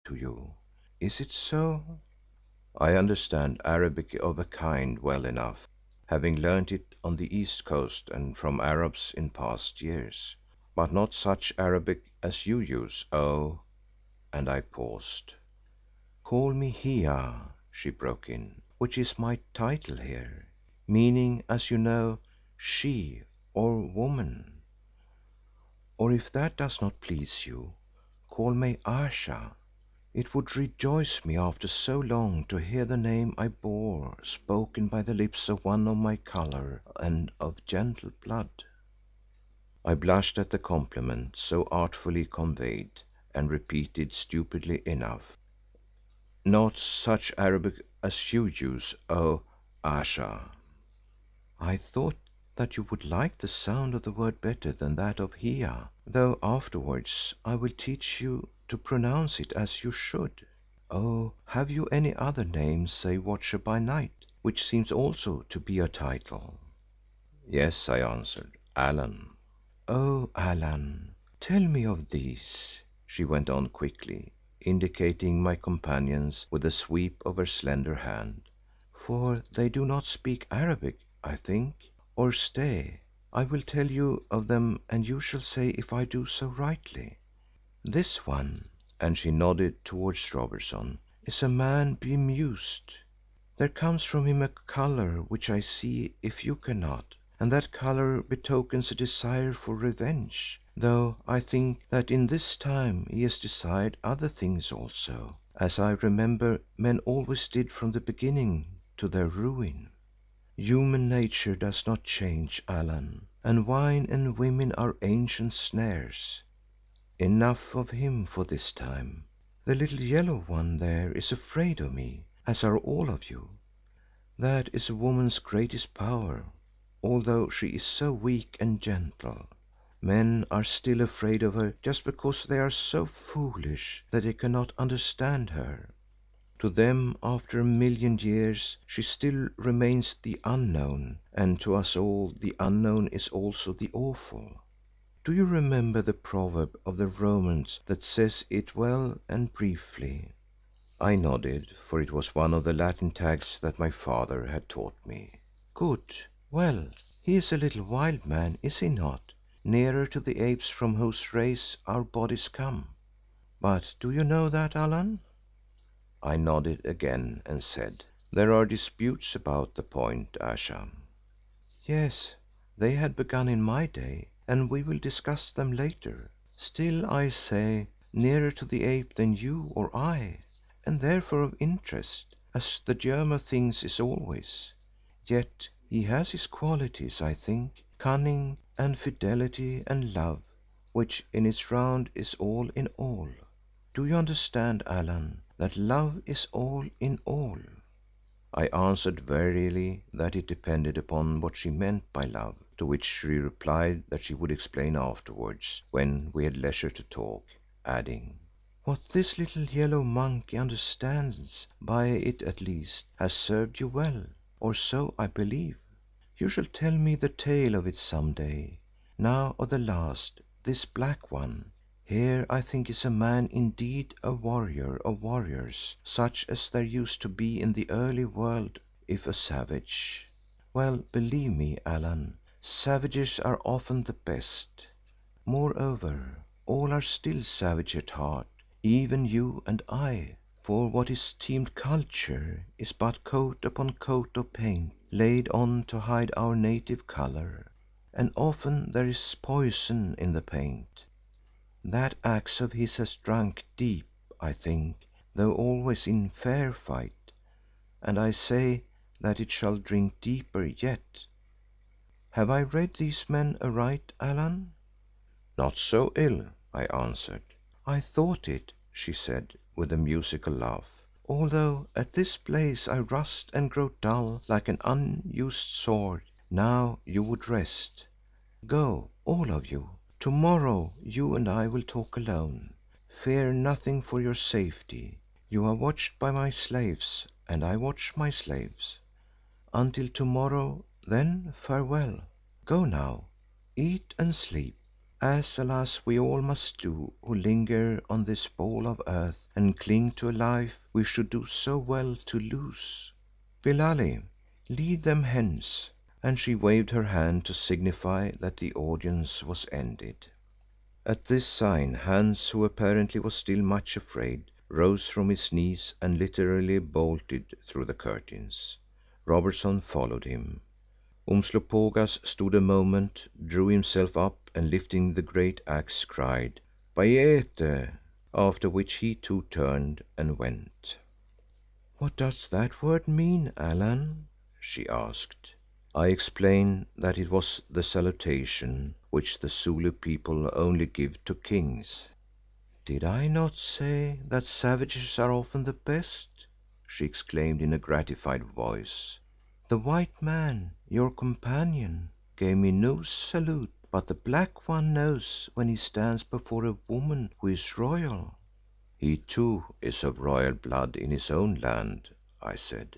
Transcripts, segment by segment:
to you. Is it so?" "I understand Arabic of a kind well enough, having learnt it on the East Coast and from Arabs in past years, but not such Arabic as you use, O—" and I paused. "Call me Hiya," she broke in, "which is my title here, meaning, as you know, She or Woman. Or if that does not please you, call me Ayesha. It would rejoice me after so long to hear the name I bore spoken by the lips of one of my colour and of gentle blood." I blushed at the compliment so artfully conveyed and repeated stupidly enough, "Not such Arabic as you use, O Ayesha." "I thought that you would like the sound of the word better than that of Hiya, though afterwards I will teach you to pronounce it as you should. Oh, have you any other name save Watcher by Night, which seems also to be a title?" "Yes," I answered, "Allan." "Oh, Allan, tell me of these," she went on quickly, indicating my companions with a sweep of her slender hand, "for they do not speak Arabic, I think. Or stay, I will tell you of them and you shall say if I do so rightly. This one," and she nodded towards Robertson, "is a man bemused. There comes from him a colour which I see if you cannot, and that colour betokens a desire for revenge, though I think that in this time he has desired other things also, as I remember men always did from the beginning to their ruin. Human nature does not change, Allan, and wine and women are ancient snares. Enough of him for this time. The little yellow one there is afraid of me, as are all of you. That is a woman's greatest power, although she is so weak and gentle. Men are still afraid of her just because they are so foolish that they cannot understand her. To them after a million years she still remains the Unknown, and to us all the Unknown is also the Awful. Do you remember the proverb of the Romans that says it well and briefly?" I nodded, for it was one of the Latin tags that my father had taught me. "Good. Well, he is a little wild man, is he not, nearer to the apes from whose race our bodies come? But do you know that, Allan?" I nodded again and said, "There are disputes about the point, Ayesha." "Yes, they had begun in my day and we will discuss them later. Still I say, nearer to the ape than you or I, and therefore of interest, as the germ of things is always. Yet he has his qualities, I think, cunning and fidelity and love, which in its round is all in all. Do you understand, Allan, that love is all in all?" I answered verily that it depended upon what she meant by love, to which she replied that she would explain afterwards when we had leisure to talk, adding, "What this little yellow monkey understands by it at least has served you well, or so I believe. You shall tell me the tale of it some day. Now of the last, this black one. Here I think is a man indeed, a warrior of warriors such as there used to be in the early world if a savage. Well, believe me, Allan, savages are often the best. Moreover, all are still savage at heart, even you and I, for what is termed culture is but coat upon coat of paint laid on to hide our native colour, and often there is poison in the paint. That axe of his has drunk deep, I think, though always in fair fight, and I say that it shall drink deeper yet. Have I read these men aright, Allan?" "Not so ill," I answered. "I thought it," she said with a musical laugh, "although at this place I rust and grow dull like an unused sword. Now you would rest. Go, all of you. To morrow you and I will talk alone. Fear nothing for your safety. You are watched by my slaves and I watch my slaves. Until to morrow then farewell. Go now, eat and sleep, as alas we all must do who linger on this ball of earth and cling to a life we should do so well to lose. Billali, lead them hence," and she waved her hand to signify that the audience was ended. At this sign Hans, who apparently was still much afraid, rose from his knees and literally bolted through the curtains. Robertson followed him. Umslopogaas stood a moment, drew himself up and lifting the great axe cried "Bayéte," after which he too turned and went. "What does that word mean, Allan?" she asked. I explained that it was the salutation which the Zulu people only give to kings. "Did I not say that savages are often the best?" she exclaimed in a gratified voice. "The white man, your companion, gave me no salute, but the Black One knows when he stands before a woman who is royal." "He too is of royal blood in his own land," I said.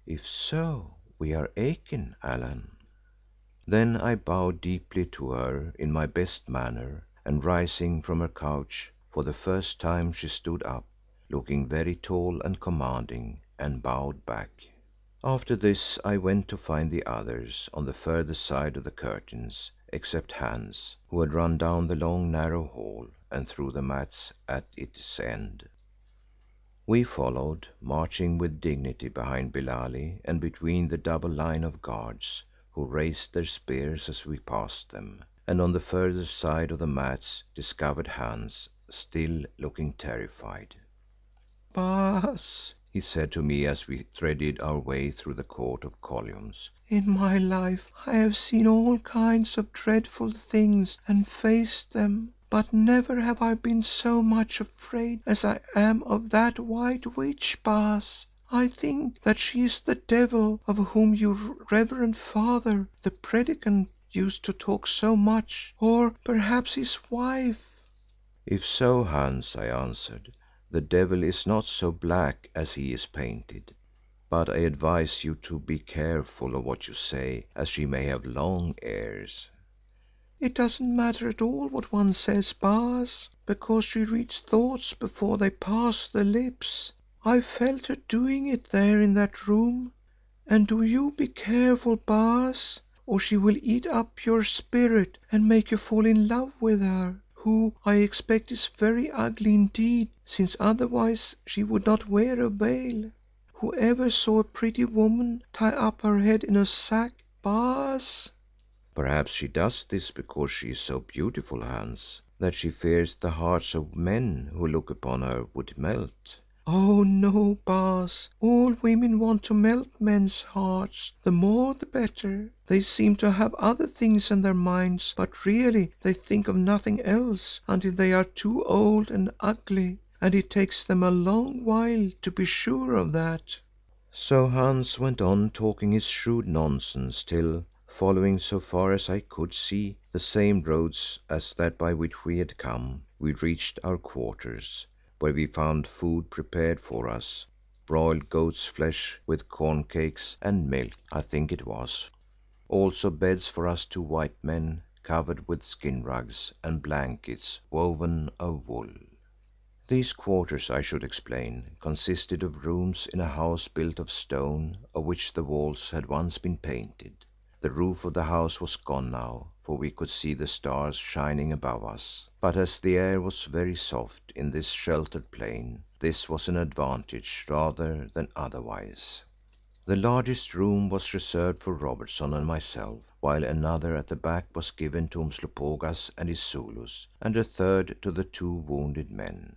"If so, we are akin, Allan." Then I bowed deeply to her in my best manner and rising from her couch, for the first time she stood up, looking very tall and commanding, and bowed back. After this I went to find the others on the further side of the curtains, except Hans, who had run down the long narrow hall and through the mats at its end. We followed, marching with dignity behind Billali and between the double line of guards, who raised their spears as we passed them, and on the further side of the mats discovered Hans, still looking terrified. "Baas," he said to me as we threaded our way through the court of columns, "in my life I have seen all kinds of dreadful things and faced them, but never have I been so much afraid as I am of that white witch, Baas. I think that she is the devil of whom your reverend father, the Predikant, used to talk so much, or perhaps his wife." "If so, Hans," I answered, "the devil is not so black as he is painted. But I advise you to be careful of what you say, as she may have long ears." "It doesn't matter at all what one says, Baas, because she reads thoughts before they pass the lips. I felt her doing it there in that room. And do you be careful, Baas, or she will eat up your spirit and make you fall in love with her, who I expect is very ugly indeed, since otherwise she would not wear a veil. Whoever saw a pretty woman tie up her head in a sack, Baas?" "Perhaps she does this because she is so beautiful, Hans, that she fears the hearts of men who look upon her would melt." "Oh no, Baas, all women want to melt men's hearts, the more the better. They seem to have other things in their minds, but really they think of nothing else until they are too old and ugly, and it takes them a long while to be sure of that." So Hans went on talking his shrewd nonsense till, following so far as I could see the same roads as that by which we had come, we reached our quarters, where we found food prepared for us, broiled goat's flesh with corn cakes and milk, I think it was, also beds for us two white men, covered with skin rugs and blankets woven of wool. These quarters, I should explain, consisted of rooms in a house built of stone, of which the walls had once been painted. The roof of the house was gone now, for we could see the stars shining above us, but as the air was very soft in this sheltered plain, this was an advantage rather than otherwise. The largest room was reserved for Robertson and myself, while another at the back was given to Umslopogaas and his Zulus, and a third to the two wounded men.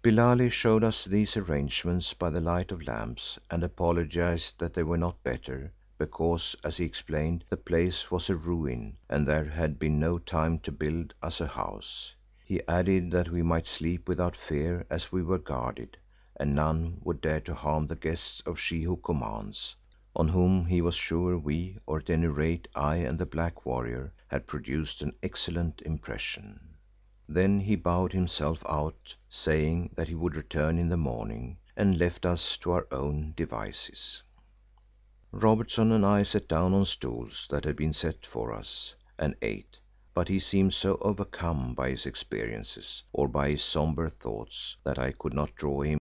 Billali showed us these arrangements by the light of lamps and apologised that they were not better, because, as he explained, the place was a ruin and there had been no time to build us a house. He added that we might sleep without fear as we were guarded, and none would dare to harm the guests of She who commands, on whom he was sure we, or at any rate I and the black warrior, had produced an excellent impression. Then he bowed himself out, saying that he would return in the morning, and left us to our own devices. Robertson and I sat down on stools that had been set for us, and ate, but he seemed so overcome by his experiences, or by his sombre thoughts, that I could not draw him